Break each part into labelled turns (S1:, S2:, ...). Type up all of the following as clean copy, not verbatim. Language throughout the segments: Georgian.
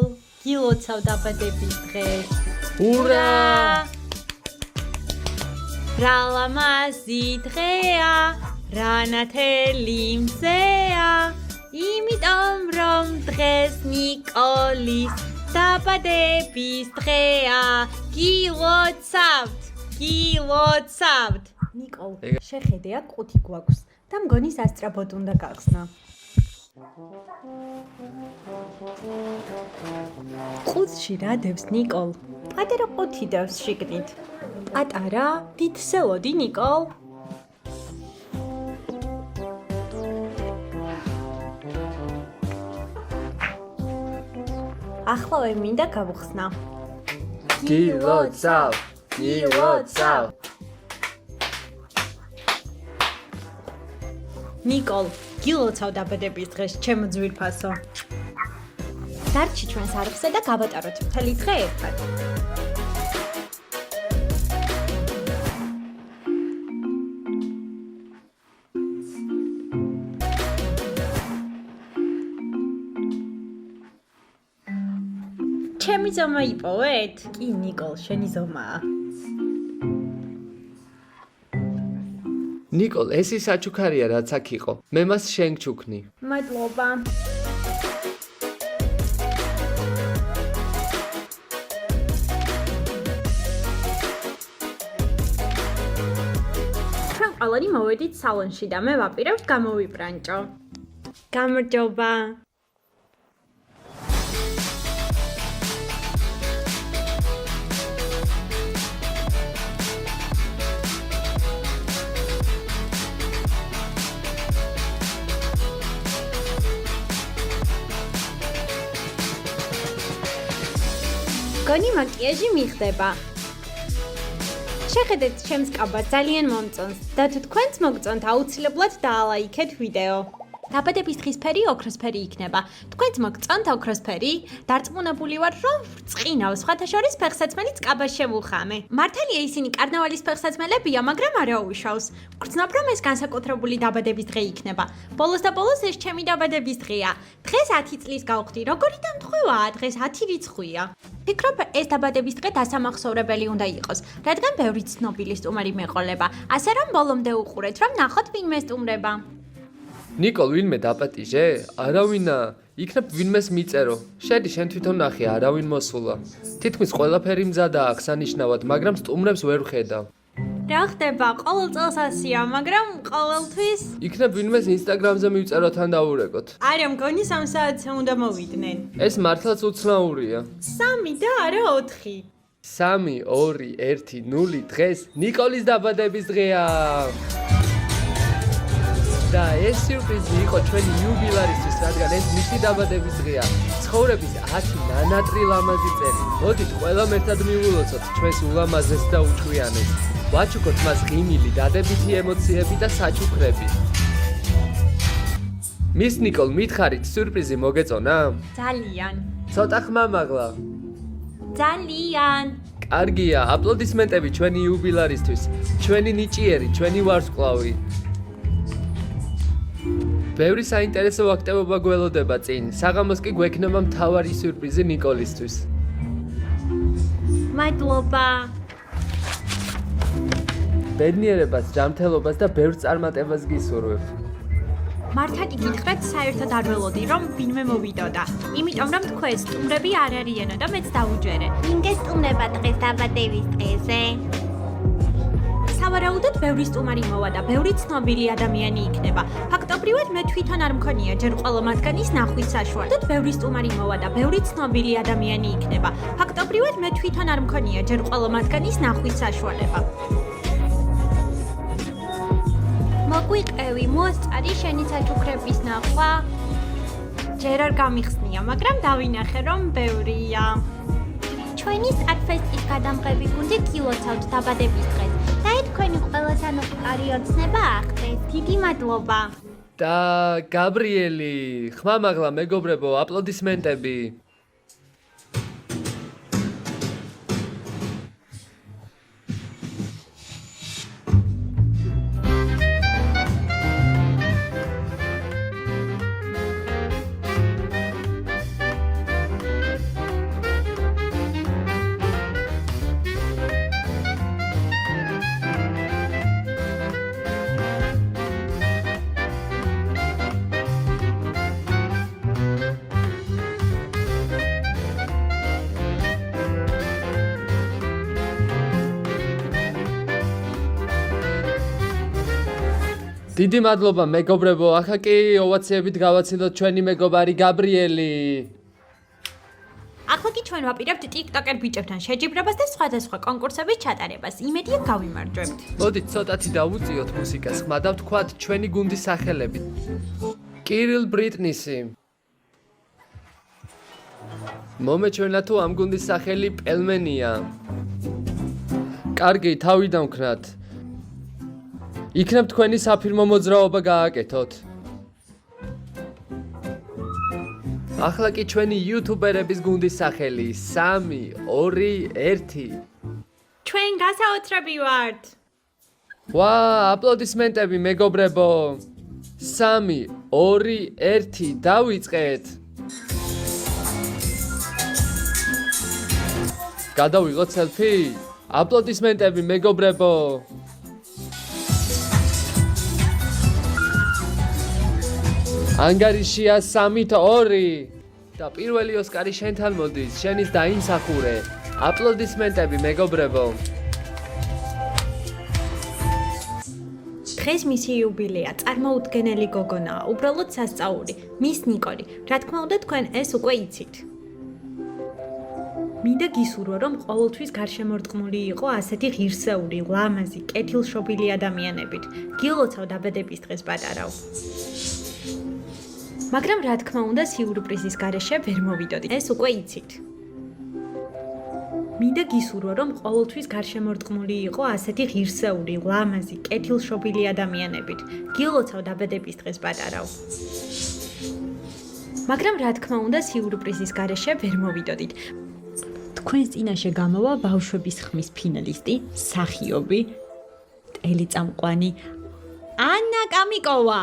S1: Nicole, გილოცავ დაბადების დღეს.
S2: ურა!
S1: რა ლამაზი დღეა, რა ნათელი მზეა, იმიტომ რომ დღეს ნიკოლის დაბადების დღეა. გილოცავთ. ნიკოლ, შეხედე აქ ყუთი გვაქვს და მგონი სასწრაფოდ უნდა გახსნა. ყუთში რა დევს ნიკოლ? პატარა ყუთი დევს შიგნით. პატარა, დიდ სელოდი ნიკოლ. ახლავე მინდა გავხსნა.
S2: გილოცავ.
S1: ნიკოლ, გილოცავ დაბადების დღეს, ჩემო ძვირფასო. დარჩი ჩვენს არხზე და გავატაროთ მთელი დღე ერთად. ჩემი ზომა იპოვეთ? კი, ნიკოლ, შენი ზომაა.
S2: ნიკოლ, ეს ის საჩუქარია, რაც აქ იყო. მე მას შენ გჩუქნი.
S1: მადლობა. ჩვენ ყველანი მოვედით სალონში და მე ვაპირებთ გამოვიბრანჭო. გამარჯობა. გონი მაკიაჟი მიხდება. შეხედეთ ჩემს კაბას ძალიან მომწონს და თუ თქვენც მოგწონთ აუცილებლად დაალაიქეთ ვიდეო. დაბადების დღის ფერი ოქროსფერი იქნება. თქვენც მოგწონთ ოქროსფერი? დარწმუნებული ვარ, რომ ვრწყინავ, სხვათა შორის ფეხსაცმელიც კაბას შემუხამე. მართალია ისინი კარნავალის ფეხსაცმელებია, მაგრამ არა უშავს. ვგრძნობ, რომ ეს განსაკუთრებული დაბადების დღე იქნება. ბოლოს და ბოლოს ეს ჩემი დაბადების დღეა. დღეს 10 წლის გავხდი. როგორი დამთხვევაა, დღეს 10 რიცხვია. ფიქრობ, ეს დაბადების დღე დასამახსოვრებელი უნდა იყოს, რადგან ბევრი ცნობილი სტუმარი მეყოლება. ასე რომ ბოლომდე უყურეთ, რომ ნახოთ ვინმე სტუმრება.
S2: ნიკოლ, ვინმე დაპატიჟე? არავინა. იქნებ ვინმეს მიწერო. შედი, შენ თვითონ ნახე, არავინ მოსულა. თითქმის ყველაფერი მზადა აქვს სანიშნავად, მაგრამ სტუმრებს ვერ ვხედავ.
S1: რა ხდება? ყოველ წელს ასია, მაგრამ ყოველთვის
S2: იქნებ ვინმეს ინსტაგრამზე მივწერო თან დავურეკოთ.
S1: არა, მგონი 3 საათზე უნდა მოვიდნენ.
S2: ეს მართლაც უცნაურია.
S1: 3 და არა 4.
S2: 3, 2, 1, 0 დღეს ნიკოლის დაბადების დღეა. და ეს სიურპრიზი იყო ჩვენი იუბილარისთვის, რადგან ეს მისი დაბადების დღეა. ცხოვრების 10 ნანატრი ლამაზი წელი. მოდით ყველამ ერთად მივულოცოთ ჩვენს ულამაზეს და უჩვიანეს. ვაჩუქოთ მას ღიმილი, დადებითი ემოციები და საჩუქრები. მის ნიკოლ, მითხარით, სიურპრიზი მოგეწონა?
S1: ძალიან.
S2: ცოტა ხმამაღლა.
S1: ძალიან.
S2: კარგია, აპლოდისმენტები ჩვენი იუბილარისთვის. ჩვენი ნიჭიერი, ჩვენი ვარსკვლავი. ბევრი საინტერესო აქტივობა გველოდება წინ. საღამოს კი გვექნება მთავარი სიურპრიზი ნიკოლისთვის.
S1: მადლობა.
S2: ბედნიერებას, ჯანმრთელობას და ბევრ წარმატებას გისურვებ.
S1: მართალი გითხრათ, საერთოდ არ ველოდი, რომ ვინმე მოვიდოდა. იმიტომ რომ თქვენ სტუმრები არ არიანო და მეც დაუჯერე. ვინგე სტუმრება დღეს დაბადების დღეზე? სავარაუდოდ ბევრი სტუმარი მოვა და ბევრი ცნობილი ადამიანი იქნება. ფაქტობრივად მე თვითონ არ მქონია ჯერ ყველა მათგანის ნახვის საშუალება. ბევრი სტუმარი მოვა და ბევრი ცნობილი ადამიანი იქნება. ფაქტობრივად მე თვითონ არ მქონია ჯერ ყველა მათგანის ნახვის საშუალება. მოგვიყევი, მოსწარი შენი საჩუქრების ნახვა. ჯერ არ გამიხსნია, მაგრამ დავინახე, რომ ბევრია. ჩვენი სტარტფესტის გადამღები გუნდი გილოცავთ დაბადების დღეს. და თქვენი ყველასთან უყარი ოცნება ახდენს. დიდი მადლობა.
S2: და გაბრიელი, ხმამაღლა მეგობრებო, აპლოდისმენტები. დიდი მადლობა მეგობრებო, ახლა კი ოვაციებით გავაცილოთ ჩვენი მეგობარი გაბრიელი.
S1: ახლა კი ჩვენ ვაპირებთ TikTok-ერ ბიჭებთან შეჯიბრებას და სხვადასხვა კონკურსების ჩატარებას. იმედია გავიმარჯვებთ.
S2: მოდით ცოტათი დავუწიოთ მუსიკას, ხმა და ვთქვათ ჩვენი გუნდის სახელები. კირილ ბრიტნისი. მომეჩვენა თუ ამ გუნდის სახელი პელმენია. კარგი, თავი დავქნათ. იქნებ თქვენი საფირმო მოძრაობა გააკეთოთ. ახლა კი ჩვენი იუთუბერების გუნდის სახელი 3, 2, 1.
S1: ჩვენ გასაოცრები ვართ.
S2: ვა, აპლოდისმენტები მეგობრებო. 3, 2, 1, დავიწყეთ. გადავიღოთ სელფი? აპლოდისმენტები მეგობრებო. ანგარიშია 3-2 და პირველი ოსკარი შენთან მოდის, შენის დაიმსახურე. აპლოდისმენტები მეგობრებო.
S1: დღეს მისი იუბილეა, წარმოუდგენელი გოგონაა, უბრალოდ სასწაული, მის ნიკოლი. რა თქმა უნდა, თქვენ ეს უკვე იცით. მინდა გისურვო, რომ ყოველთვის გარშემორტყმული იყო ასეთი ღირსეული, ლამაზი, კეთილშობილი ადამიანებით. გილოცავ დაბადების დღეს პატარავ. მაგრამ რა თქმა უნდა, სიურპრიზის გარეშე ვერ მოვიდოდი. ეს უკვე იცით. მინდა გისურვო, რომ ყოველთვის გარშემორტყმული იყო ასეთი ღირსეული, ლამაზი, კეთილშობილი ადამიანებით. გილოცავ დაბადების დღეს პატარავ. მაგრამ რა თქმა უნდა, სიურპრიზის გარეშე ვერ მოვიდოდით. თქვენს წინაშე გამოვა ბავშვების ხმის ფინალისტი, მსახიობი, ტელეწამყვანი ანა კამიკოვა.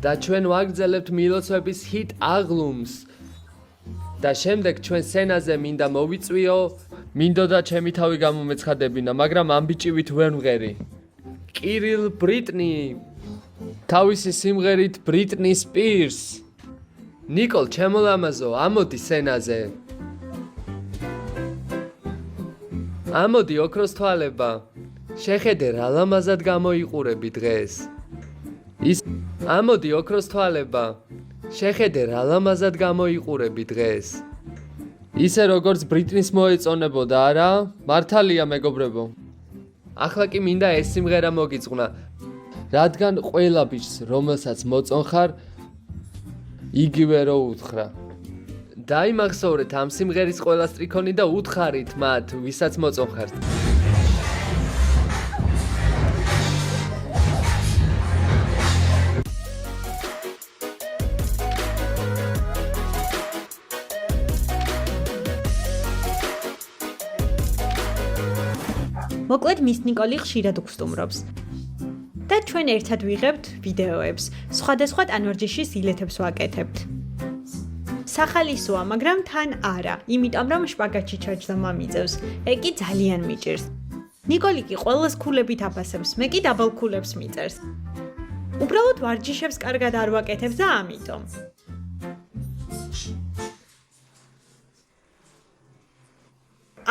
S2: და ჩვენ ვაგრძელებთ მილოცვების ჰიტ აღლუმს. და შემდეგ ჩვენ სცენაზე მინდა მოვიწვიო, მინდოდა ჩემი თავი გამომეცხადებინა, მაგრამ ამ ბიჭივით ვერ მღერი. კირილ ბრიტნი თავისი სიმღერით ბრიტნი სპირს. ნიკოლ, ჩემო ლამაზო, ამოდი სცენაზე. ამოდი ოქროს თვალება. შეხედე რა ლამაზად გამოიყურები დღეს. ამოდი ოქროს თვალება. შეხედე რა ლამაზად გამოიყურები დღეს. ისე როგორც ბრიტნის მოეწონებოდა, არა? მართალია მეგობრებო. ახლა კი მინდა ეს სიმღერა მოგიწყნა, რადგან ყველა ბიჭს, რომელსაც მოწონხარ, იგივე რო უთხრა. დაიმახსოვრეთ ამ სიმღერის ყველა სტრიქონი და უთხარით მათ, ვისაც მოწონხართ.
S1: მოკლედ მის ნიკოლი ხშირად გვსტუმრობს. და ჩვენ ერთად ვიღებთ ვიდეოებს, სხვადასხვა ტანვარჯიშის ილეთებს ვაკეთებთ. სახალისოა, მაგრამ თან არა, იმიტომ რომ შპაგატში ჩაჯდომა მიწევს. ეგ კი ძალიან მიჭირს. ნიკოლი კი ყველას ქულებით აფასებს, მე კი დაბალ ქულებს მიწერს. უბრალოდ ვარჯიშებს კარგად არ ვაკეთებ და ამიტომ.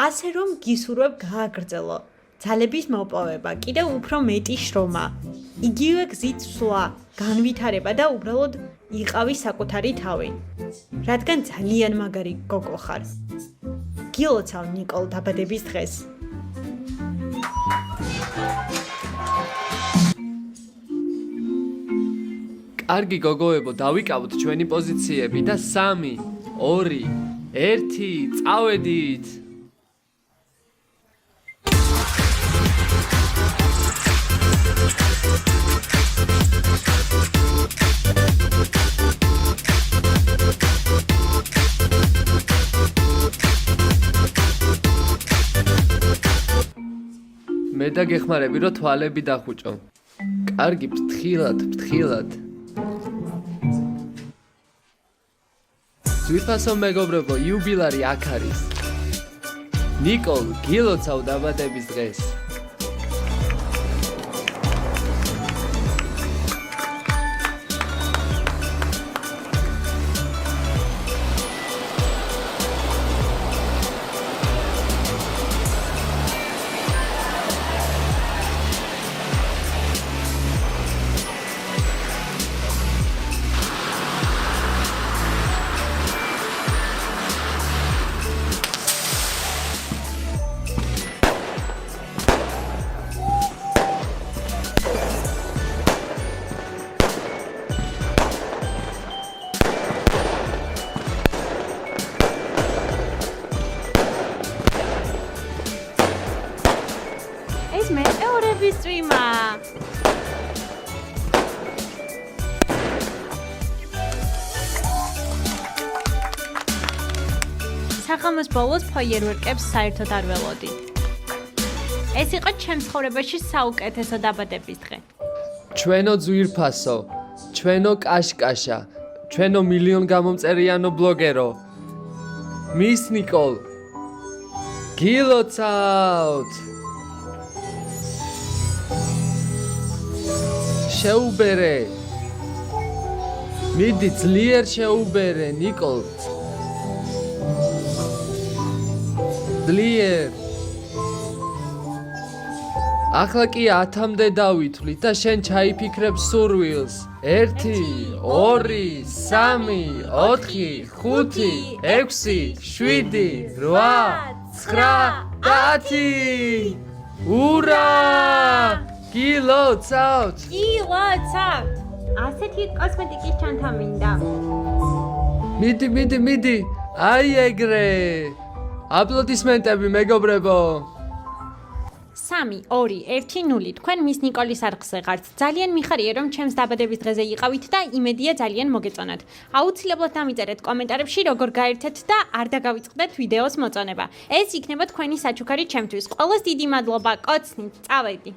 S1: ასე რომ გისურვებ გააგრძელო. ძალების მოპოვება, კიდევ უფრო მეტი შრომა. იგივე გზით სვლა, განვითარება და უბრალოდ იყავი საკუთარი თავი. რადგან ძალიან მაგარი გოგო ხარ. გილოცავ ნიკოლ დაბადების დღეს.
S2: კარგი გოგოებო, დავიკავოთ ჩვენი პოზიციები და 3, 2, 1, წავედით. მე და გეხმარები რომ თვალები დახუჭო. კარგი, ფრთხილად. ძვირფასო მეგობრებო, იუბილარი აქ არის. ნიკოლ, გილოცავ დაბადების დღეს.
S1: ეს მეტეორების წვიმა. საღამოს ბოლოს ფოიერვერკებს საერთოდ არ ველოდი. ეს იყო ჩემს ცხოვრებაში საუკეთესო დაბადების დღე.
S2: ჩვენო ძვირფასო, ჩვენო კაშკაშა, ჩვენო მილიონ გამომწერიანო ბლოგერო. მის ნიკოლ. გილოცავთ. შეუბერე. მიდი ძლიერ შეუბერე, ნიკოლ. ძლიერ. ახლა კი 10-მდე დავითვლით და შენ ჩაიფიქრებ სურვილს. 1, 2, 3, 4, 5, 6, 7, 8, 9, 10. ურა! გილოცავთ!
S1: გილოცავთ! ასეთი კოსმეტიკის ჩანთა მინდა.
S2: მიდი. აი ეგრე. აპლოდისმენტები მეგობრებო.
S1: 3, 2, 1, 0. თქვენ მის ნიკოლის არხზე ხართ. ძალიან მიხარია რომ ჩემს დაბადების დღეზე იყავით და იმედია ძალიან მოგეწონათ. აუცილებლად დამიწერეთ კომენტარებში როგორ გაერთეთ და არ დაგავიწყდეთ ვიდეოს მოწონება. ეს იქნება თქვენი საჩუქარი ჩემთვის. ყველას დიდი მადლობა. კოცნით, წავედი.